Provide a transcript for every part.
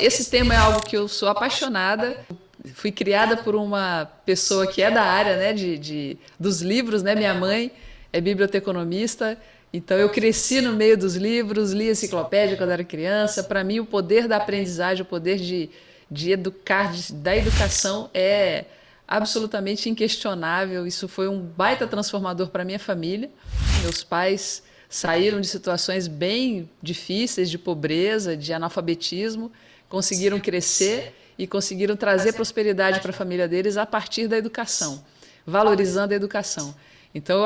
esse tema é algo que eu sou apaixonada. Fui criada por uma pessoa que é da área, né, dos livros, né? Minha mãe é biblioteconomista, então eu cresci no meio dos livros, li enciclopédia quando era criança. Para mim, o poder da aprendizagem, o poder de educar, da educação é absolutamente inquestionável. Isso foi um baita transformador para minha família. Meus pais saíram de situações bem difíceis, de pobreza, de analfabetismo, conseguiram crescer e conseguiram trazer prosperidade para a família deles a partir da educação, valorizando a educação. Então,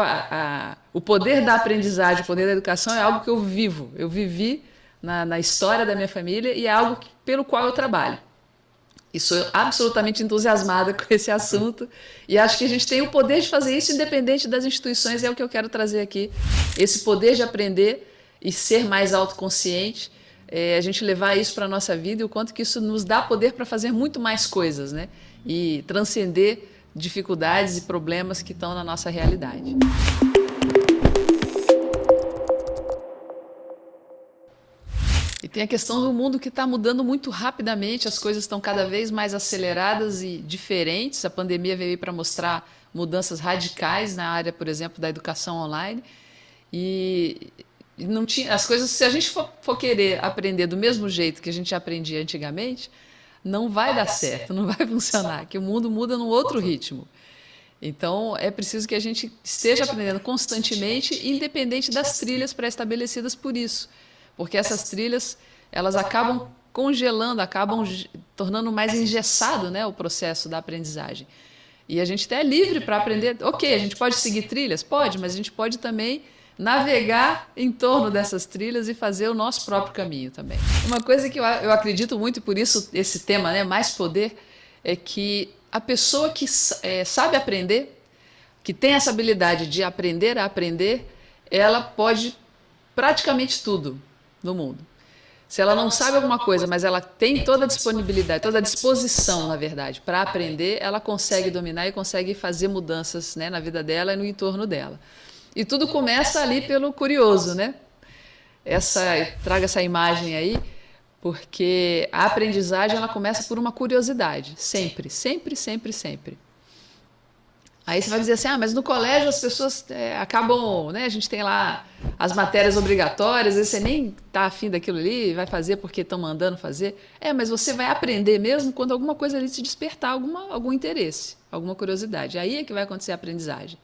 o poder da aprendizagem, o poder da educação é algo que eu vivo. Eu vivi na história da minha família e é algo pelo qual eu trabalho. E sou absolutamente entusiasmada com esse assunto e acho que a gente tem o poder de fazer isso independente das instituições, é o que eu quero trazer aqui, esse poder de aprender e ser mais autoconsciente, a gente levar isso para a nossa vida e o quanto que isso nos dá poder para fazer muito mais coisas, né? E transcender dificuldades e problemas que estão na nossa realidade. E tem a questão do mundo que está mudando muito rapidamente, as coisas estão cada vez mais aceleradas e diferentes. A pandemia veio para mostrar mudanças radicais na área, por exemplo, da educação online. E não tinha, as coisas, se a gente for querer aprender do mesmo jeito que a gente aprendia antigamente, não vai dar certo, não vai funcionar, que o mundo muda num outro ritmo. Então, é preciso que a gente esteja aprendendo constantemente, independente das trilhas pré-estabelecidas por isso. Porque essas trilhas, elas acabam congelando, acabam tornando mais engessado, né, o processo da aprendizagem. E a gente até é livre para aprender. Ok, a gente pode seguir trilhas? Pode, mas a gente pode também navegar em torno dessas trilhas e fazer o nosso próprio caminho também. Uma coisa que eu acredito muito, e por isso esse tema, né, mais poder, é que a pessoa que sabe aprender, que tem essa habilidade de aprender a aprender, ela pode praticamente tudo no mundo. Se ela não sabe alguma coisa, mas ela tem toda a disponibilidade, toda a disposição, na verdade, para aprender, ela consegue dominar e consegue fazer mudanças, né, na vida dela e no entorno dela. E tudo começa ali pelo curioso, né? Traga essa imagem aí, porque a aprendizagem ela começa por uma curiosidade, sempre, sempre, sempre, sempre. Aí você vai dizer assim, mas no colégio as pessoas acabam, né, a gente tem lá as matérias obrigatórias, e você nem está afim daquilo ali, vai fazer porque estão mandando fazer. Mas você vai aprender mesmo quando alguma coisa ali te despertar algum interesse, alguma curiosidade. Aí é que vai acontecer a aprendizagem.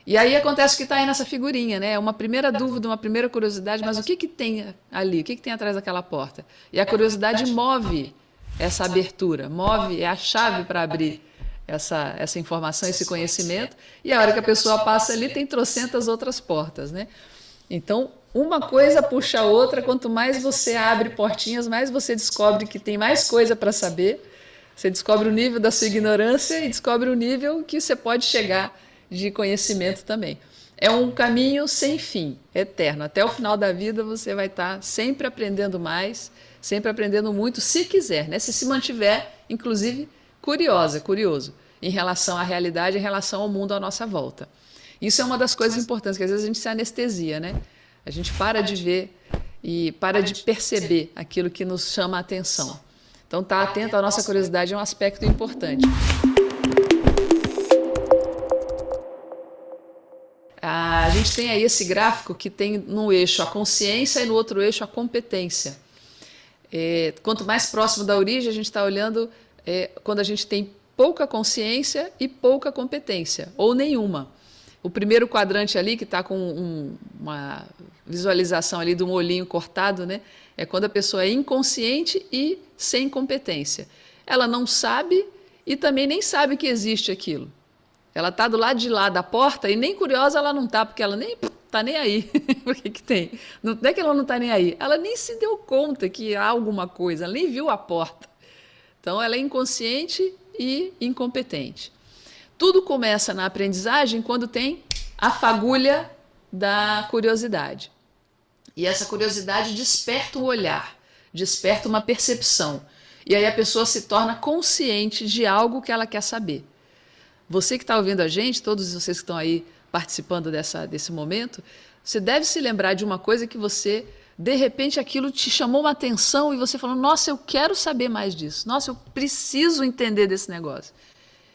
E aí acontece o que está aí nessa figurinha, né? Uma primeira dúvida, uma primeira curiosidade, mas o que tem ali? O que tem atrás daquela porta? E a curiosidade move essa abertura, é a chave para abrir essa informação, esse conhecimento, e a hora que a pessoa passa ali tem trocentas outras portas, né? Então, uma coisa puxa a outra, quanto mais você abre portinhas, mais você descobre que tem mais coisa para saber, você descobre o nível da sua ignorância e descobre o nível que você pode chegar de conhecimento também. É um caminho sem fim, eterno. Até o final da vida você vai estar sempre aprendendo mais, sempre aprendendo muito, se quiser, né? Se mantiver, inclusive, curioso em relação à realidade, em relação ao mundo à nossa volta. Isso é uma das coisas importantes, que às vezes a gente se anestesia, né? A gente para de ver e para de perceber aquilo que nos chama a atenção. Então, estar atento à nossa curiosidade é um aspecto importante. A gente tem aí esse gráfico que tem num eixo a consciência e no outro eixo a competência. Quanto mais próximo da origem, a gente está olhando quando a gente tem pouca consciência e pouca competência, ou nenhuma. O primeiro quadrante ali, que está com uma visualização ali de um olhinho cortado, né, é quando a pessoa é inconsciente e sem competência. Ela não sabe e também nem sabe que existe aquilo. Ela está do lado de lá da porta e nem curiosa ela não está, porque ela nem está nem aí. Por que tem? Não é que ela não está nem aí, ela nem se deu conta que há alguma coisa, ela nem viu a porta. Então, ela é inconsciente e incompetente. Tudo começa na aprendizagem quando tem a fagulha da curiosidade. E essa curiosidade desperta o olhar, desperta uma percepção. E aí a pessoa se torna consciente de algo que ela quer saber. Você que está ouvindo a gente, todos vocês que estão aí participando desse momento, você deve se lembrar de uma coisa que você de repente aquilo te chamou uma atenção e você falou, nossa, eu quero saber mais disso. Nossa, eu preciso entender desse negócio.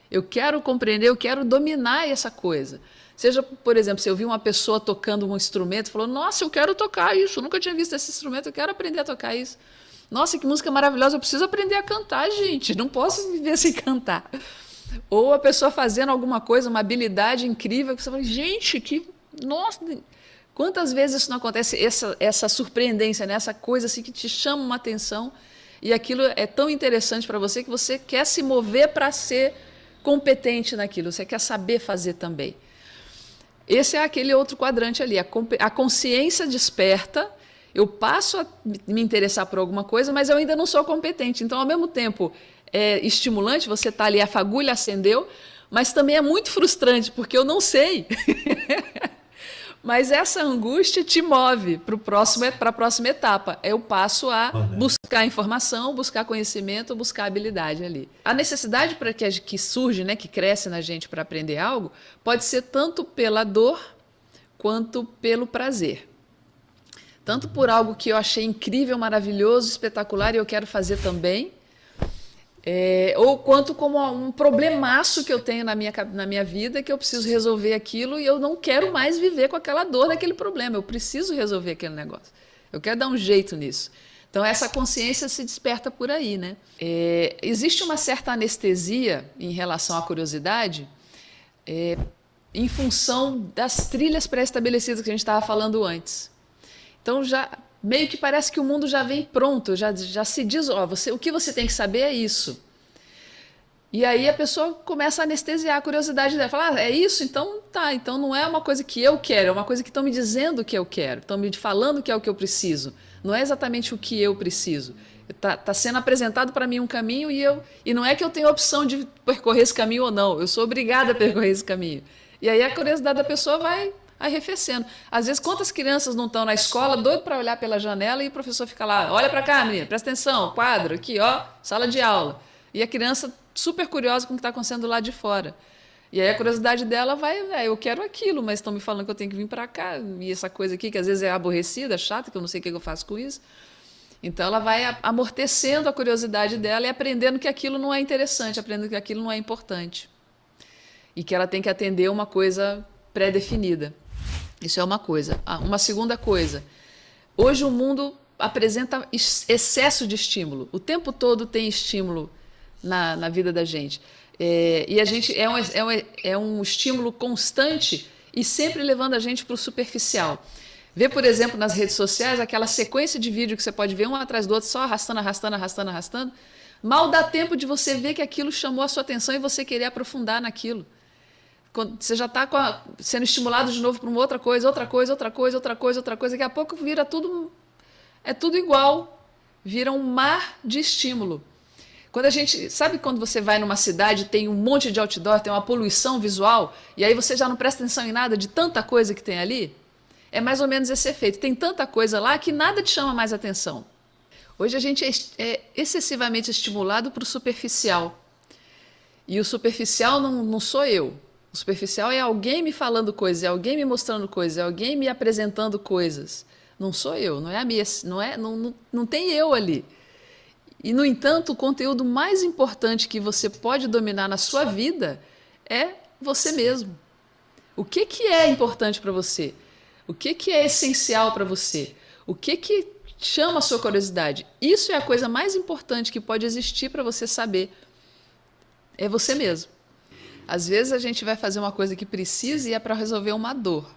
Eu quero compreender, eu quero dominar essa coisa. Seja, por exemplo, se eu vi uma pessoa tocando um instrumento e falou, nossa, eu quero tocar isso, eu nunca tinha visto esse instrumento, eu quero aprender a tocar isso. Nossa, que música maravilhosa, eu preciso aprender a cantar, gente, não posso viver sem cantar. Ou a pessoa fazendo alguma coisa, uma habilidade incrível, que você fala, gente, que... Nossa, quantas vezes isso não acontece, essa surpreendência, né? Essa coisa assim que te chama uma atenção e aquilo é tão interessante para você que você quer se mover para ser competente naquilo, você quer saber fazer também. Esse é aquele outro quadrante ali, a consciência desperta, eu passo a me interessar por alguma coisa, mas eu ainda não sou competente. Então, ao mesmo tempo, é estimulante, você está ali, a fagulha acendeu, mas também é muito frustrante, porque eu não sei. Mas essa angústia te move para a próxima etapa. Eu passo a buscar informação, buscar conhecimento, buscar habilidade ali. A necessidade que surge, né, que cresce na gente para aprender algo, pode ser tanto pela dor quanto pelo prazer. Tanto por algo que eu achei incrível, maravilhoso, espetacular e eu quero fazer também, ou quanto como um problemaço que eu tenho na minha vida, que eu preciso resolver aquilo e eu não quero mais viver com aquela dor daquele problema. Eu preciso resolver aquele negócio. Eu quero dar um jeito nisso. Então, essa consciência se desperta por aí, né? Existe uma certa anestesia em relação à curiosidade, em função das trilhas pré-estabelecidas que a gente estava falando antes. Então, já... meio que parece que o mundo já vem pronto, já se diz, o que você tem que saber é isso. E aí a pessoa começa a anestesiar a curiosidade dela, fala, é isso? Então tá, então não é uma coisa que eu quero, é uma coisa que estão me dizendo que eu quero, estão me falando que é o que eu preciso, não é exatamente o que eu preciso. Tá sendo apresentado para mim um caminho e não é que eu tenho a opção de percorrer esse caminho ou não, eu sou obrigada a percorrer esse caminho. E aí a curiosidade da pessoa vai arrefecendo. Às vezes, quantas crianças não estão na escola, doido para olhar pela janela e o professor fica lá, olha para cá, menina, presta atenção, quadro, aqui, ó, sala de aula. E a criança super curiosa com o que está acontecendo lá de fora. E aí a curiosidade dela vai, eu quero aquilo, mas estão me falando que eu tenho que vir para cá, e essa coisa aqui, que às vezes é aborrecida, chata, que eu não sei o que eu faço com isso. Então ela vai amortecendo a curiosidade dela e aprendendo que aquilo não é interessante, aprendendo que aquilo não é importante. E que ela tem que atender uma coisa pré-definida. Isso é uma coisa. Uma segunda coisa. Hoje o mundo apresenta excesso de estímulo. O tempo todo tem estímulo na vida da gente. E a gente é um estímulo constante e sempre levando a gente para o superficial. Vê, por exemplo, nas redes sociais, aquela sequência de vídeo que você pode ver um atrás do outro, só arrastando, arrastando, arrastando, arrastando. Mal dá tempo de você ver que aquilo chamou a sua atenção e você querer aprofundar naquilo. Você já está sendo estimulado de novo para uma outra coisa, outra coisa, outra coisa, outra coisa, outra coisa. Daqui a pouco vira tudo... É tudo igual. Vira um mar de estímulo. Sabe quando você vai numa cidade, tem um monte de outdoor, tem uma poluição visual, e aí você já não presta atenção em nada de tanta coisa que tem ali? É mais ou menos esse efeito. Tem tanta coisa lá que nada te chama mais atenção. Hoje a gente é excessivamente estimulado para o superficial. E o superficial não sou eu. O superficial é alguém me falando coisas, é alguém me mostrando coisas, é alguém me apresentando coisas. Não sou eu, não é a minha, não tem eu ali. E, no entanto, o conteúdo mais importante que você pode dominar na sua vida é você mesmo. O que é importante para você? O que é essencial para você? O que chama a sua curiosidade? Isso é a coisa mais importante que pode existir para você saber. É você mesmo. Às vezes a gente vai fazer uma coisa que precisa e é para resolver uma dor.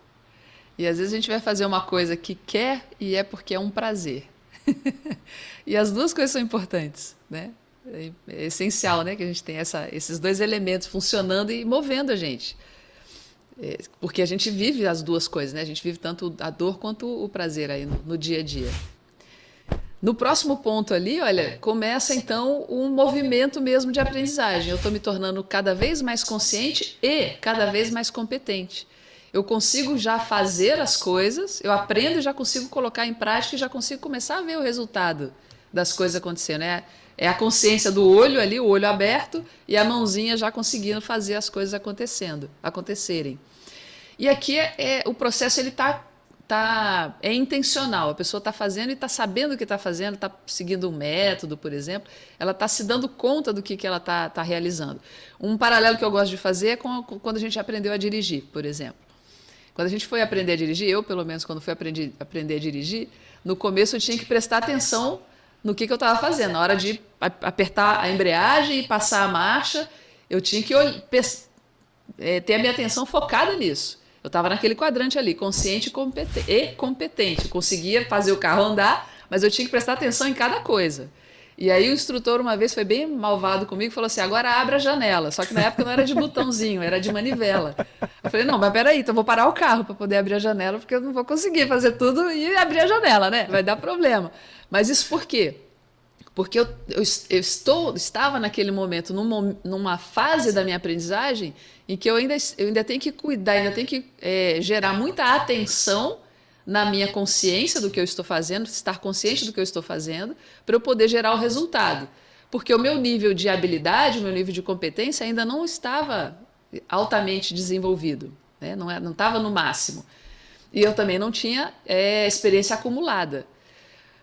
E às vezes a gente vai fazer uma coisa que quer e é porque é um prazer. E as duas coisas são importantes, né? É essencial, né, que a gente tenha esses dois elementos funcionando e movendo a gente. Porque a gente vive as duas coisas, né? A gente vive tanto a dor quanto o prazer aí no dia a dia. No próximo ponto ali, olha, começa então um movimento mesmo de aprendizagem. Eu estou me tornando cada vez mais consciente e cada vez mais competente. Eu consigo já fazer as coisas, eu aprendo e já consigo colocar em prática e já consigo começar a ver o resultado das coisas acontecendo. É a consciência do olho ali, o olho aberto, e a mãozinha já conseguindo fazer as coisas acontecerem. E aqui o processo está é intencional. A pessoa está fazendo e está sabendo o que está fazendo, está seguindo um método, por exemplo. Ela está se dando conta do que ela está realizando. Um paralelo que eu gosto de fazer é quando a gente aprendeu a dirigir, por exemplo. Quando a gente foi aprender a dirigir, eu, pelo menos, quando fui aprender a dirigir, no começo eu tinha que prestar atenção no que eu estava fazendo. Na hora de apertar a embreagem e passar a marcha, eu tinha que ter a minha atenção focada nisso. Eu estava naquele quadrante ali, consciente e competente. Conseguia fazer o carro andar, mas eu tinha que prestar atenção em cada coisa. E aí o instrutor uma vez foi bem malvado comigo e falou assim, agora abre a janela. Só que na época não era de botãozinho, era de manivela. Eu falei, não, mas peraí, então eu vou parar o carro para poder abrir a janela, porque eu não vou conseguir fazer tudo e abrir a janela, né? Vai dar problema. Mas isso por quê? Porque eu estava naquele momento, numa fase da minha aprendizagem, em que eu ainda tenho que cuidar, ainda tenho que gerar muita atenção na minha consciência do que eu estou fazendo, estar consciente do que eu estou fazendo, para eu poder gerar o resultado. Porque o meu nível de habilidade, o meu nível de competência ainda não estava altamente desenvolvido, né? Não estava no máximo. E eu também não tinha experiência acumulada.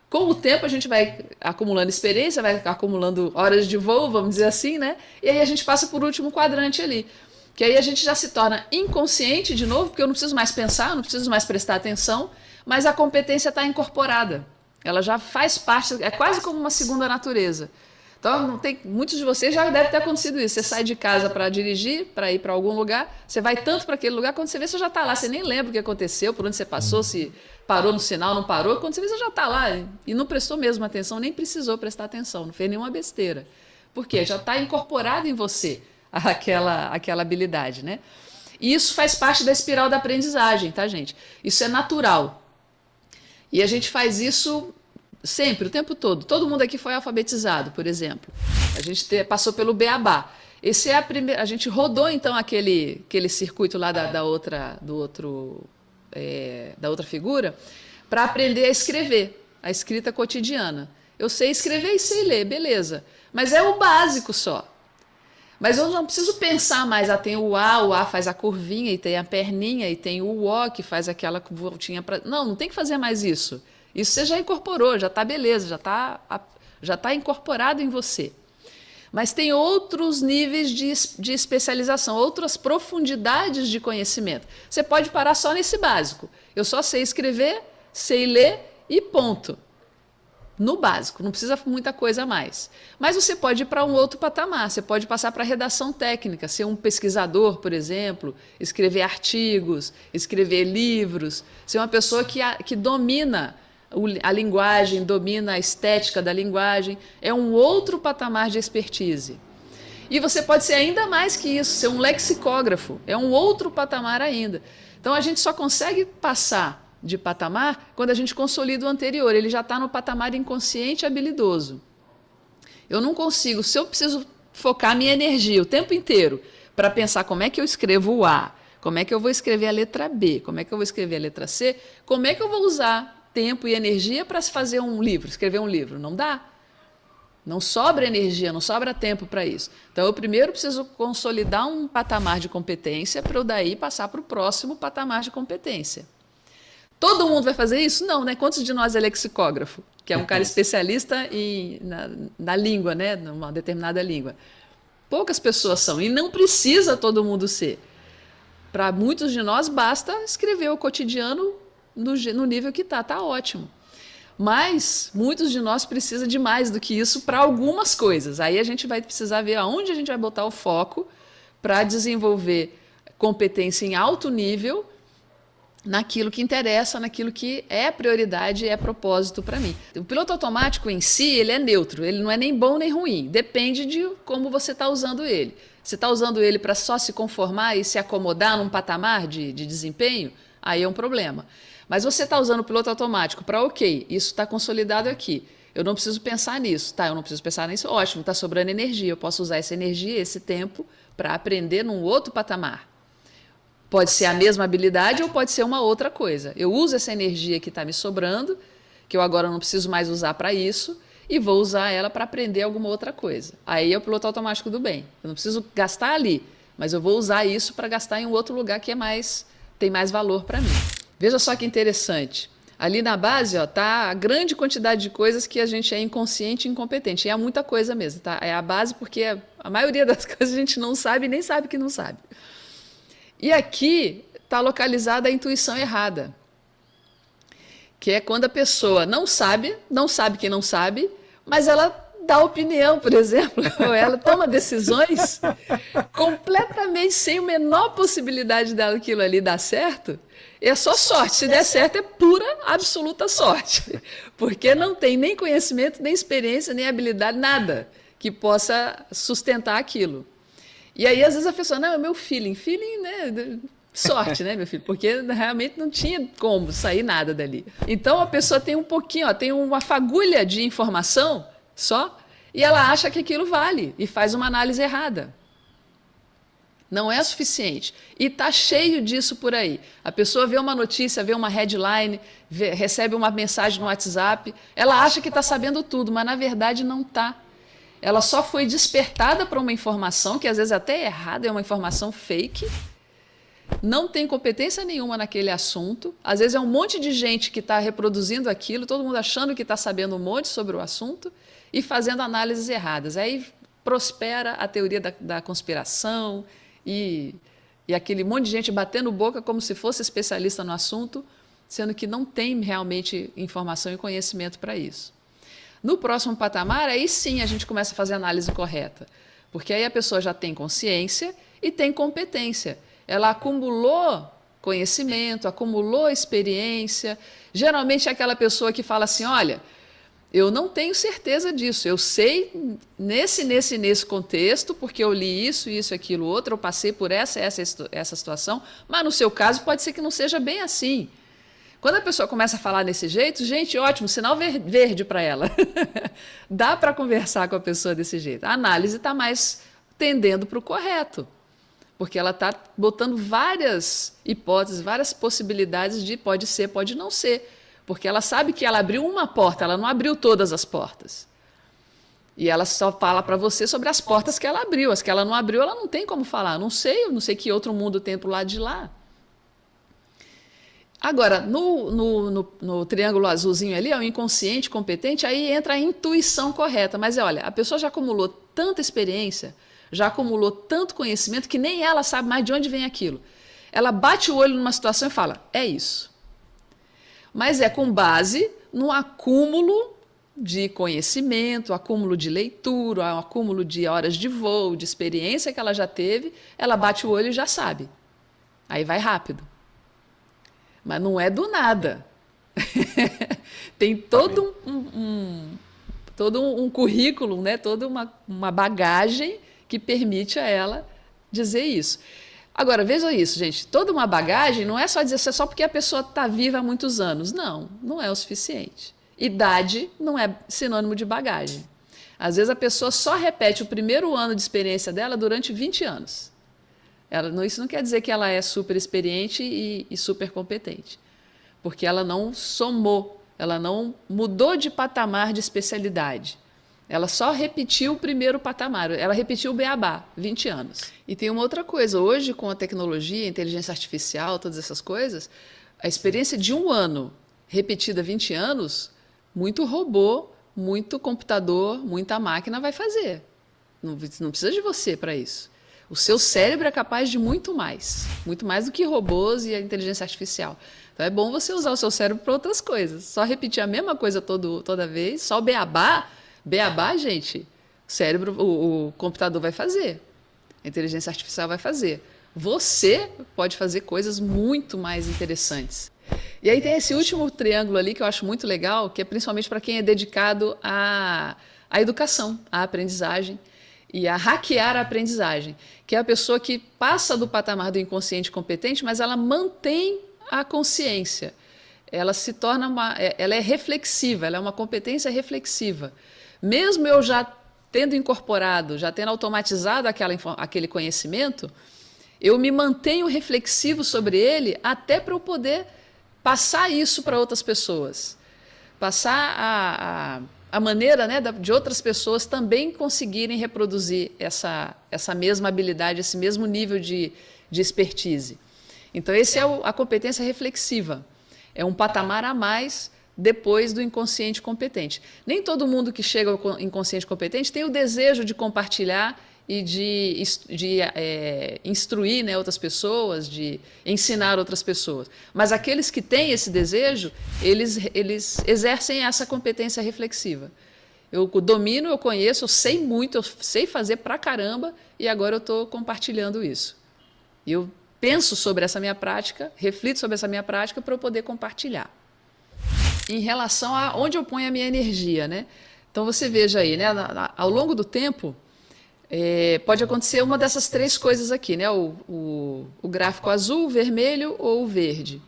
Com o tempo a gente vai acumulando experiência, vai acumulando horas de voo, vamos dizer assim, né? E aí a gente passa por último quadrante ali. Que aí a gente já se torna inconsciente de novo, porque eu não preciso mais pensar, não preciso mais prestar atenção, mas a competência está incorporada. Ela já faz parte, é quase como uma segunda natureza. Então, muitos de vocês já devem ter acontecido isso. Você sai de casa para dirigir, para ir para algum lugar, você vai tanto para aquele lugar, quando você vê, você já está lá, você nem lembra o que aconteceu, por onde você passou, se parou no sinal, não parou, quando você vê, você já está lá e não prestou mesmo atenção, nem precisou prestar atenção, não fez nenhuma besteira. Por quê? Já está incorporado em você aquela habilidade, né? E isso faz parte da espiral da aprendizagem, tá, gente? Isso é natural. E a gente faz isso sempre, o tempo todo. Todo mundo aqui foi alfabetizado, por exemplo. A gente passou pelo beabá. Esse é a gente rodou então aquele circuito lá da outra figura para aprender a escrever, a escrita cotidiana. Eu sei escrever e sei ler, beleza. Mas é o básico só. Mas eu não preciso pensar mais, tem o A faz a curvinha, e tem a perninha, e tem o O que faz aquela voltinha para... Não tem que fazer mais isso. Isso você já incorporou, já está beleza, já tá incorporado em você. Mas tem outros níveis de especialização, outras profundidades de conhecimento. Você pode parar só nesse básico. Eu só sei escrever, sei ler e ponto. No básico, não precisa muita coisa a mais. Mas você pode ir para um outro patamar, você pode passar para a redação técnica, ser um pesquisador, por exemplo, escrever artigos, escrever livros, ser uma pessoa que domina a linguagem, domina a estética da linguagem, é um outro patamar de expertise. E você pode ser ainda mais que isso, ser um lexicógrafo, é um outro patamar ainda. Então a gente só consegue passar de patamar quando a gente consolida o anterior, ele já está no patamar inconsciente habilidoso. Eu não consigo, se eu preciso focar minha energia o tempo inteiro para pensar como é que eu escrevo o A, como é que eu vou escrever a letra B, como é que eu vou escrever a letra C, como é que eu vou usar tempo e energia para fazer um livro, escrever um livro? Não dá. Não sobra energia, não sobra tempo para isso. Então, eu primeiro preciso consolidar um patamar de competência para eu daí passar para o próximo patamar de competência. Todo mundo vai fazer isso? Não, né? Quantos de nós é lexicógrafo? Que é um cara especialista na língua, né? Numa determinada língua. Poucas pessoas são, e não precisa todo mundo ser. Para muitos de nós, basta escrever o cotidiano no nível que está ótimo. Mas muitos de nós precisam de mais do que isso para algumas coisas. Aí a gente vai precisar ver aonde a gente vai botar o foco para desenvolver competência em alto nível naquilo que interessa, naquilo que é prioridade e é propósito para mim. O piloto automático em si, ele é neutro, ele não é nem bom nem ruim, depende de como você está usando ele. Você está usando ele para só se conformar e se acomodar num patamar de desempenho, aí é um problema. Mas você está usando o piloto automático para, ok, isso está consolidado aqui, eu não preciso pensar nisso, tá? Eu não preciso pensar nisso, ótimo, está sobrando energia, eu posso usar essa energia, esse tempo, para aprender num outro patamar. Pode ser a mesma habilidade ou pode ser uma outra coisa. Eu uso essa energia que está me sobrando, que eu agora não preciso mais usar para isso, e vou usar ela para aprender alguma outra coisa. Aí é o piloto automático do bem. Eu não preciso gastar ali, mas eu vou usar isso para gastar em um outro lugar que tem mais valor para mim. Veja só que interessante. Ali na base, ó, tá a grande quantidade de coisas que a gente é inconsciente e incompetente. E é muita coisa mesmo, tá? É a base porque a maioria das coisas a gente não sabe e nem sabe que não sabe. E aqui está localizada a intuição errada, que é quando a pessoa não sabe que não sabe, mas ela dá opinião, por exemplo, ou ela toma decisões completamente sem a menor possibilidade daquilo ali dar certo. É só sorte. Se der certo, é pura, absoluta sorte. Porque não tem nem conhecimento, nem experiência, nem habilidade, nada que possa sustentar aquilo. E aí, às vezes, a pessoa, não, é meu feeling. Feeling, né? Sorte, né, meu filho? Porque realmente não tinha como sair nada dali. Então, a pessoa tem um pouquinho, ó, tem uma fagulha de informação só, e ela acha que aquilo vale e faz uma análise errada. Não é suficiente. E está cheio disso por aí. A pessoa vê uma notícia, vê uma headline, recebe uma mensagem no WhatsApp, ela acha que está sabendo tudo, mas na verdade não está. Ela só foi despertada para uma informação que às vezes até é errada, é uma informação fake, não tem competência nenhuma naquele assunto, às vezes é um monte de gente que está reproduzindo aquilo, todo mundo achando que está sabendo um monte sobre o assunto e fazendo análises erradas. Aí prospera a teoria da conspiração e aquele monte de gente batendo boca como se fosse especialista no assunto, sendo que não tem realmente informação e conhecimento para isso. No próximo patamar, aí sim a gente começa a fazer a análise correta, porque aí a pessoa já tem consciência e tem competência. Ela acumulou conhecimento, acumulou experiência. Geralmente é aquela pessoa que fala assim, olha, eu não tenho certeza disso, eu sei nesse contexto, porque eu li isso, aquilo, outro, eu passei por essa situação, mas no seu caso pode ser que não seja bem assim. Quando a pessoa começa a falar desse jeito, gente, ótimo, sinal verde para ela. Dá para conversar com a pessoa desse jeito. A análise está mais tendendo para o correto, porque ela está botando várias hipóteses, várias possibilidades de pode ser, pode não ser, porque ela sabe que ela abriu uma porta, ela não abriu todas as portas. E ela só fala para você sobre as portas que ela abriu, as que ela não abriu, ela não tem como falar. Eu não sei que outro mundo tem para o lado de lá. Agora, no triângulo azulzinho ali, é o inconsciente competente, aí entra a intuição correta. Mas olha, a pessoa já acumulou tanta experiência, já acumulou tanto conhecimento, que nem ela sabe mais de onde vem aquilo. Ela bate o olho numa situação e fala, é isso. Mas é com base no acúmulo de conhecimento, acúmulo de leitura, acúmulo de horas de voo, de experiência que ela já teve, ela bate o olho e já sabe. Aí vai rápido. Mas não é do nada. Tem todo um currículo, né? Toda uma bagagem que permite a ela dizer isso. Agora, veja isso, gente. Toda uma bagagem não é só dizer só porque a pessoa está viva há muitos anos. Não, não é o suficiente. Idade não é sinônimo de bagagem. Às vezes a pessoa só repete o primeiro ano de experiência dela durante 20 anos. Isso não quer dizer que ela é super experiente e super competente, porque ela não somou, ela não mudou de patamar de especialidade. Ela só repetiu o primeiro patamar, ela repetiu o beabá, 20 anos. E tem uma outra coisa, hoje com a tecnologia, a inteligência artificial, todas essas coisas, a experiência de um ano repetida 20 anos, muito robô, muito computador, muita máquina vai fazer. Não precisa de você para isso. O seu cérebro é capaz de muito mais do que robôs e a inteligência artificial. Então é bom você usar o seu cérebro para outras coisas. Só repetir a mesma coisa toda vez, só o beabá, gente, o computador vai fazer, a inteligência artificial vai fazer. Você pode fazer coisas muito mais interessantes. E aí tem esse último triângulo ali que eu acho muito legal, que é principalmente para quem é dedicado à educação, à aprendizagem, e a hackear a aprendizagem, que é a pessoa que passa do patamar do inconsciente competente, mas ela mantém a consciência. Ela se torna ela é reflexiva, ela é uma competência reflexiva. Mesmo eu já tendo incorporado, já tendo automatizado aquele conhecimento, eu me mantenho reflexivo sobre ele até para eu poder passar isso para outras pessoas. Passar a maneira, né, de outras pessoas também conseguirem reproduzir essa mesma habilidade, esse mesmo nível de expertise. Então, essa é a competência reflexiva. É um patamar a mais depois do inconsciente competente. Nem todo mundo que chega ao inconsciente competente tem o desejo de compartilhar e de instruir, né, outras pessoas, de ensinar outras pessoas. Mas aqueles que têm esse desejo, eles exercem essa competência reflexiva. Eu domino, eu conheço, eu sei muito, eu sei fazer pra caramba e agora eu estou compartilhando isso. E eu penso sobre essa minha prática, reflito sobre essa minha prática para eu poder compartilhar. Em relação a onde eu ponho a minha energia, né? Então você veja aí, né, ao longo do tempo, pode acontecer uma dessas três coisas aqui, né? O gráfico azul, vermelho ou o verde.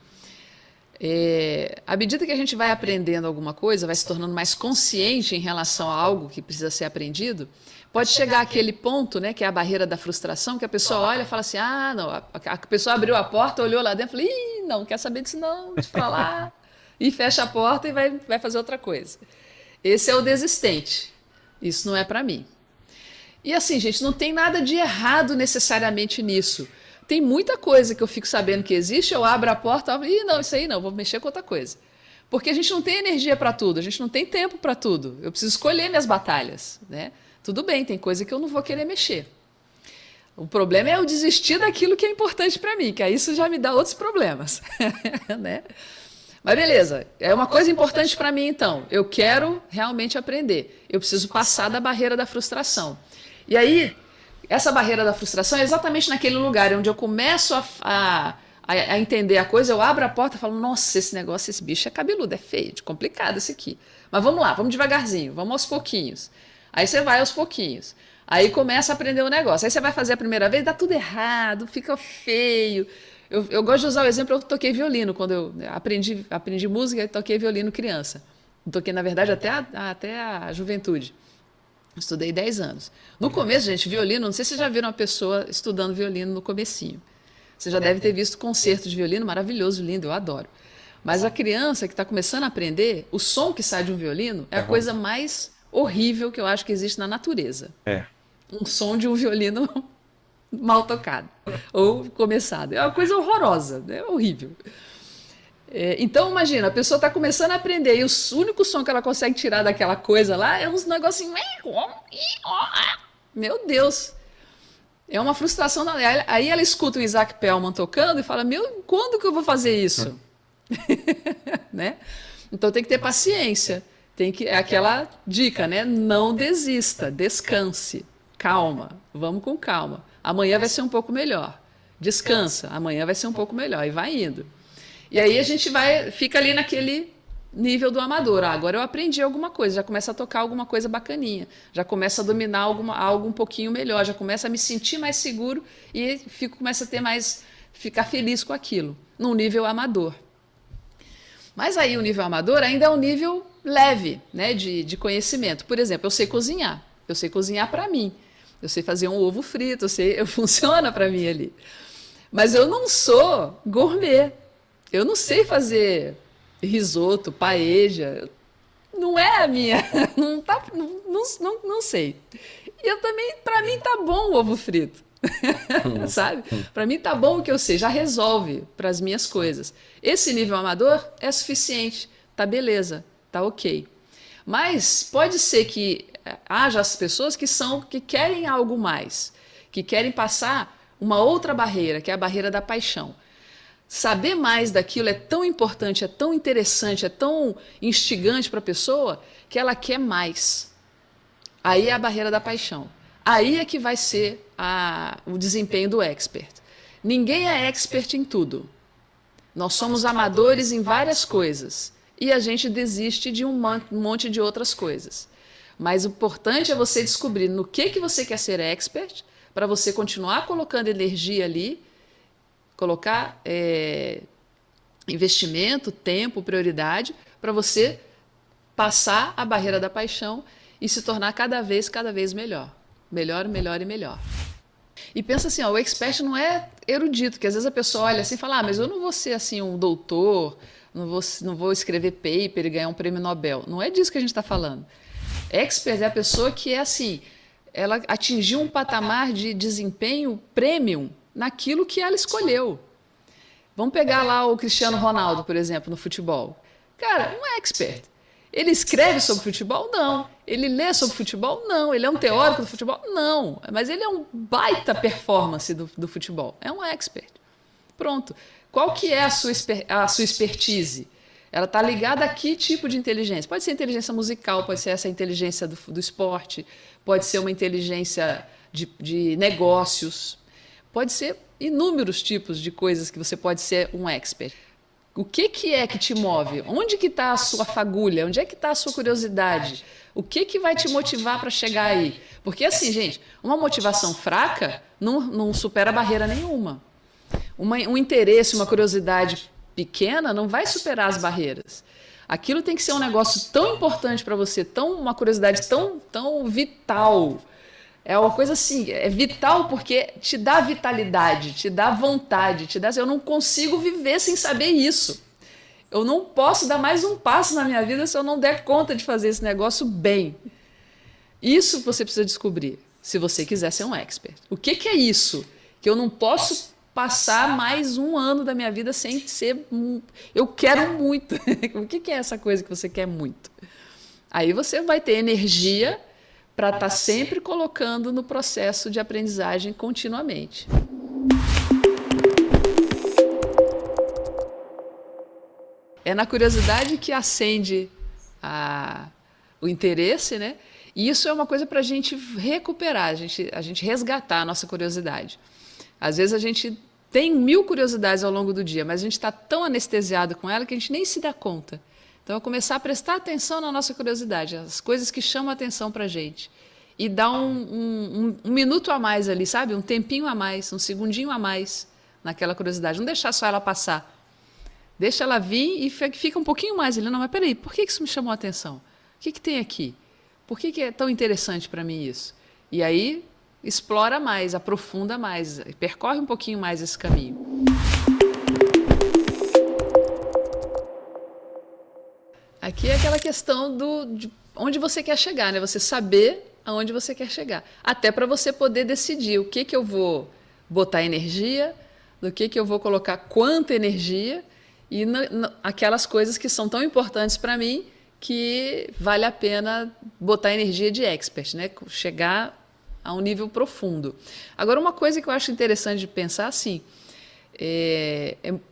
À medida que a gente vai aprendendo alguma coisa, vai se tornando mais consciente em relação a algo que precisa ser aprendido, pode chegar àquele ponto, né, que é a barreira da frustração, que a pessoa olha e fala assim, ah, não, a pessoa abriu a porta, olhou lá dentro e falou, ih, não quer saber disso não, deixa pra lá, e fecha a porta e vai fazer outra coisa. Esse é o desistente, isso não é para mim. E assim, gente, não tem nada de errado necessariamente nisso. Tem muita coisa que eu fico sabendo que existe, eu abro a porta e não, isso aí não, vou mexer com outra coisa. Porque a gente não tem energia para tudo, a gente não tem tempo para tudo. Eu preciso escolher minhas batalhas, né? Tudo bem, tem coisa que eu não vou querer mexer. O problema é eu desistir daquilo que é importante para mim, que aí isso já me dá outros problemas, né? Mas beleza, é uma coisa importante para mim então. Eu quero realmente aprender. Eu preciso passar da barreira da frustração. E aí, essa barreira da frustração é exatamente naquele lugar onde eu começo a entender a coisa, eu abro a porta e falo, nossa, esse negócio, esse bicho é cabeludo, é feio, é complicado esse aqui. Mas vamos lá, vamos devagarzinho, vamos aos pouquinhos. Aí você vai aos pouquinhos. Aí começa a aprender o negócio. Aí você vai fazer a primeira vez, dá tudo errado, fica feio. Eu gosto de usar o exemplo, eu toquei violino, quando eu aprendi música, eu toquei violino criança. Eu toquei, na verdade, até a juventude. Estudei 10 anos. No começo, gente, violino, não sei se vocês já viram uma pessoa estudando violino no comecinho. Você já deve ter visto concerto de violino, maravilhoso, lindo, eu adoro. Mas a criança que está começando a aprender, o som que sai de um violino é a coisa mais horrível que eu acho que existe na natureza. Um som de um violino mal tocado ou começado. É uma coisa horrorosa, é horrível. Então, imagina, a pessoa está começando a aprender e o único som que ela consegue tirar daquela coisa lá é uns negocinhos. Meu Deus! É uma frustração. Aí ela escuta o Isaac Perlman tocando e fala, meu, quando que eu vou fazer isso? Né? Então tem que ter paciência. É aquela dica, né? Não desista, descanse, calma, vamos com calma. Amanhã vai ser um pouco melhor. Descansa, amanhã vai ser um pouco melhor. E vai indo. E aí a gente fica ali naquele nível do amador. Agora eu aprendi alguma coisa, já começa a tocar alguma coisa bacaninha, já começa a dominar algo um pouquinho melhor, já começa a me sentir mais seguro e começa a ficar feliz com aquilo, num nível amador. Mas aí o nível amador ainda é um nível leve, né, de conhecimento. Por exemplo, eu sei cozinhar para mim, eu sei fazer um ovo frito, funciona para mim ali. Mas eu não sou gourmet. Eu não sei fazer risoto, paella, não é a minha, não sei. E eu também, para mim tá bom o ovo frito, sabe? Para mim tá bom o que eu sei, já resolve para as minhas coisas. Esse nível amador é suficiente, tá beleza, tá ok. Mas pode ser que haja as pessoas que querem algo mais, que querem passar uma outra barreira, que é a barreira da paixão. Saber mais daquilo é tão importante, é tão interessante, é tão instigante para a pessoa que ela quer mais. Aí é a barreira da paixão. Aí é que vai ser o desempenho do expert. Ninguém é expert em tudo. Nós somos amadores em várias coisas e a gente desiste de um monte de outras coisas. Mas o importante é você descobrir no que você quer ser expert para você continuar colocando energia ali, colocar investimento, tempo, prioridade, para você passar a barreira da paixão e se tornar cada vez melhor. Melhor, melhor e melhor. E pensa assim, o expert não é erudito, que às vezes a pessoa olha assim e fala, mas eu não vou ser assim um doutor, não vou escrever paper e ganhar um prêmio Nobel. Não é disso que a gente está falando. Expert é a pessoa que é assim, ela atingiu um patamar de desempenho premium naquilo que ela escolheu. Vamos pegar lá o Cristiano Ronaldo, por exemplo, no futebol. Cara, um expert. Ele escreve sobre futebol? Não. Ele lê sobre futebol? Não. Ele é um teórico do futebol? Não. Mas ele é um baita performance do futebol. É um expert. Pronto. Qual que é a sua expertise? Ela está ligada a que tipo de inteligência? Pode ser inteligência musical, pode ser essa inteligência do esporte, pode ser uma inteligência de negócios, pode ser inúmeros tipos de coisas que você pode ser um expert. O que é que te move? Onde que está a sua fagulha? Onde é que está a sua curiosidade? O que vai te motivar para chegar aí? Porque assim, gente, uma motivação fraca não supera barreira nenhuma. Um interesse, uma curiosidade pequena não vai superar as barreiras. Aquilo tem que ser um negócio tão importante para você, uma curiosidade tão vital. É uma coisa assim, é vital porque te dá vitalidade, te dá vontade, eu não consigo viver sem saber isso. Eu não posso dar mais um passo na minha vida se eu não der conta de fazer esse negócio bem. Isso você precisa descobrir, se você quiser ser um expert. O que é isso? Que eu não posso passar mais um ano da minha vida sem ser... Eu quero muito. O que é essa coisa que você quer muito? Aí você vai ter energia para estar sempre colocando no processo de aprendizagem continuamente. É na curiosidade que acende o interesse, né? E isso é uma coisa para a gente recuperar, a gente resgatar a nossa curiosidade. Às vezes a gente tem 1000 curiosidades ao longo do dia, mas a gente está tão anestesiado com ela que a gente nem se dá conta. Então, é começar a prestar atenção na nossa curiosidade, as coisas que chamam a atenção para a gente. E dar um minuto a mais ali, sabe? Um tempinho a mais, um segundinho a mais naquela curiosidade. Não deixar só ela passar. Deixa ela vir e fica um pouquinho mais ali. Não, mas peraí, por que isso me chamou a atenção? O que tem aqui? Por que é tão interessante para mim isso? E aí, explora mais, aprofunda mais, percorre um pouquinho mais esse caminho. Aqui é aquela questão de onde você quer chegar, né? Você saber aonde você quer chegar. Até para você poder decidir o que eu vou botar energia, do que eu vou colocar quanta energia e aquelas coisas que são tão importantes para mim que vale a pena botar energia de expert, né? Chegar a um nível profundo. Agora, uma coisa que eu acho interessante de pensar, assim,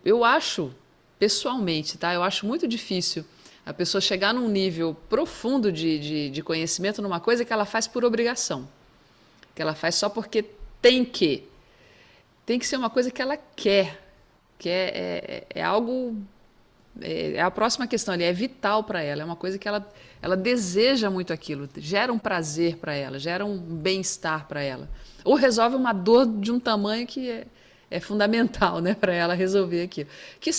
eu acho, pessoalmente, tá? Eu acho muito difícil a pessoa chegar num nível profundo de conhecimento numa coisa que ela faz por obrigação, que ela faz só porque tem que. Tem que ser uma coisa que ela quer, que é algo... É a próxima questão ali, é vital para ela, é uma coisa que ela deseja muito aquilo, gera um prazer para ela, gera um bem-estar para ela. Ou resolve uma dor de um tamanho que é fundamental, né, para ela resolver aquilo.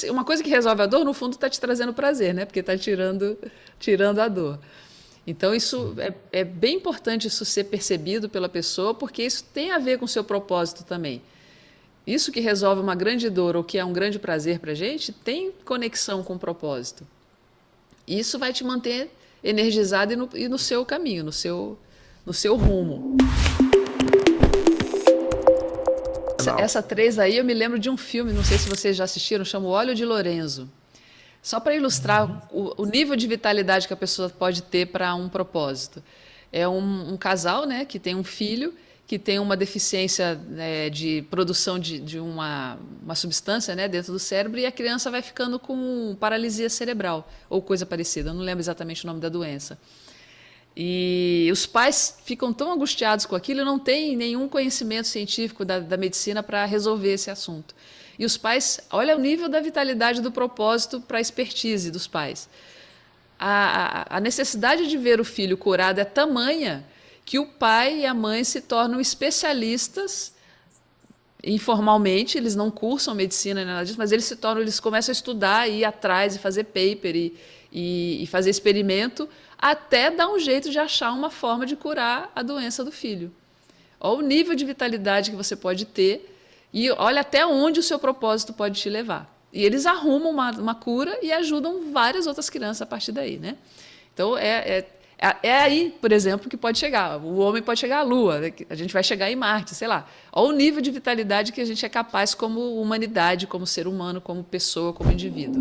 Uma coisa que resolve a dor, no fundo, está te trazendo prazer, né, porque está tirando a dor. Então, isso é bem importante isso ser percebido pela pessoa, porque isso tem a ver com o seu propósito também. Isso que resolve uma grande dor ou que é um grande prazer para a gente, tem conexão com o propósito. Isso vai te manter energizado e no seu caminho, no seu rumo. Essa 3 aí eu me lembro de um filme, não sei se vocês já assistiram, chama O Óleo de Lorenzo. Só para ilustrar o nível de vitalidade que a pessoa pode ter para um propósito. É um casal, né, que tem um filho que tem uma deficiência, né, de produção de uma substância, né, dentro do cérebro, e a criança vai ficando com paralisia cerebral, ou coisa parecida, eu não lembro exatamente o nome da doença. E os pais ficam tão angustiados com aquilo e não têm nenhum conhecimento científico da medicina para resolver esse assunto. E os pais, olha o nível da vitalidade do propósito para a expertise dos pais. A necessidade de ver o filho curado é tamanha que o pai e a mãe se tornam especialistas informalmente, eles não cursam medicina nem nada disso, mas eles começam a estudar, ir atrás e fazer paper e fazer experimento até dar um jeito de achar uma forma de curar a doença do filho. Olha o nível de vitalidade que você pode ter e olha até onde o seu propósito pode te levar. E eles arrumam uma cura e ajudam várias outras crianças a partir daí, né? Então, é É aí, por exemplo, que pode chegar. O homem pode chegar à Lua, né? A gente vai chegar em Marte, sei lá. Olha o nível de vitalidade que a gente é capaz como humanidade, como ser humano, como pessoa, como indivíduo.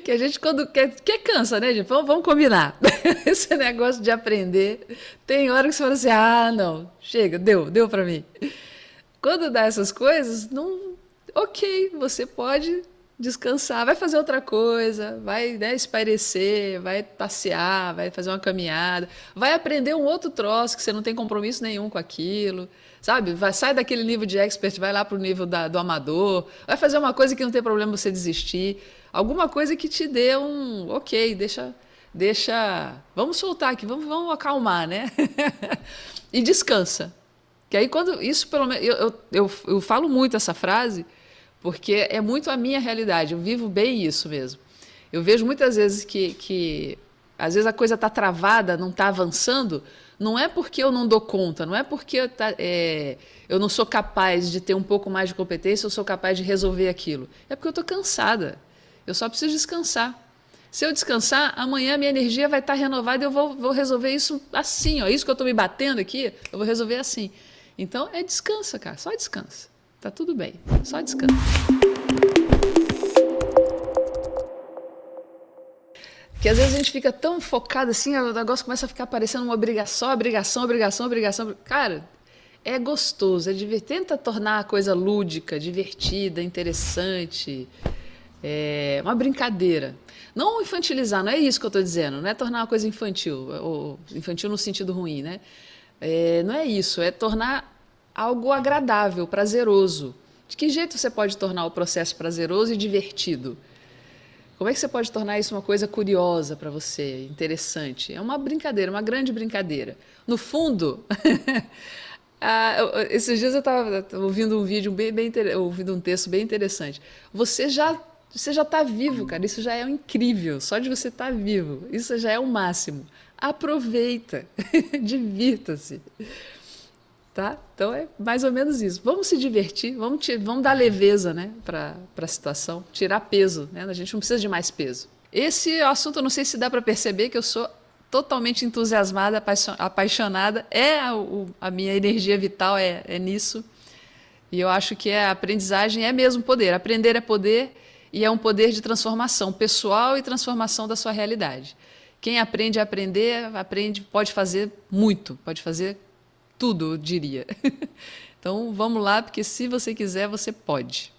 Que a gente quando quer cansa, né, gente? Vamos combinar. Esse negócio de aprender, tem hora que você fala assim, ah, não, chega, deu para mim. Quando dá essas coisas, não, ok, você pode descansar, vai fazer outra coisa, vai, né, espairecer, vai passear, vai fazer uma caminhada, vai aprender um outro troço que você não tem compromisso nenhum com aquilo, sabe? Sai daquele nível de expert, vai lá para o nível do amador, vai fazer uma coisa que não tem problema você desistir, alguma coisa que te dê um, ok, vamos soltar aqui, vamos acalmar, né? E descansa. Que aí quando isso pelo menos eu falo muito essa frase porque é muito a minha realidade. Eu vivo bem isso mesmo. Eu vejo muitas vezes que às vezes a coisa está travada, não está avançando. Não é porque eu não dou conta, não é porque eu não sou capaz de ter um pouco mais de competência, eu sou capaz de resolver aquilo. É porque eu estou cansada. Eu só preciso descansar. Se eu descansar, amanhã minha energia vai estar renovada e eu vou resolver isso assim. Ó. Isso que eu estou me batendo aqui, eu vou resolver assim. Então, descansa, cara. Só descansa. Tá tudo bem. Só descansa. Porque às vezes a gente fica tão focado assim, o negócio começa a ficar parecendo uma obrigação, obrigação. Cara, é gostoso, tenta tornar a coisa lúdica, divertida, interessante, uma brincadeira. Não infantilizar, não é isso que eu estou dizendo, não é tornar uma coisa infantil, ou infantil no sentido ruim, né? Não é isso, é tornar algo agradável, prazeroso. De que jeito você pode tornar o processo prazeroso e divertido? Como é que você pode tornar isso uma coisa curiosa para você, interessante? É uma brincadeira, uma grande brincadeira. No fundo, esses dias eu estava ouvindo um vídeo ouvindo um texto bem interessante. Você já está vivo, cara. Isso já é incrível. Só de você estar vivo, isso já é o máximo. Aproveita, divirta-se. Tá? Então é mais ou menos isso. Vamos se divertir, vamos dar leveza, né, para a situação, tirar peso, né? A gente não precisa de mais peso. Esse assunto, eu não sei se dá para perceber que eu sou totalmente entusiasmada, apaixonada. A minha energia vital é nisso. E eu acho que a aprendizagem é mesmo poder. Aprender é poder e é um poder de transformação pessoal e transformação da sua realidade. Quem aprende a aprender, pode fazer muito, pode fazer tudo, eu diria. Então, vamos lá, porque se você quiser, você pode.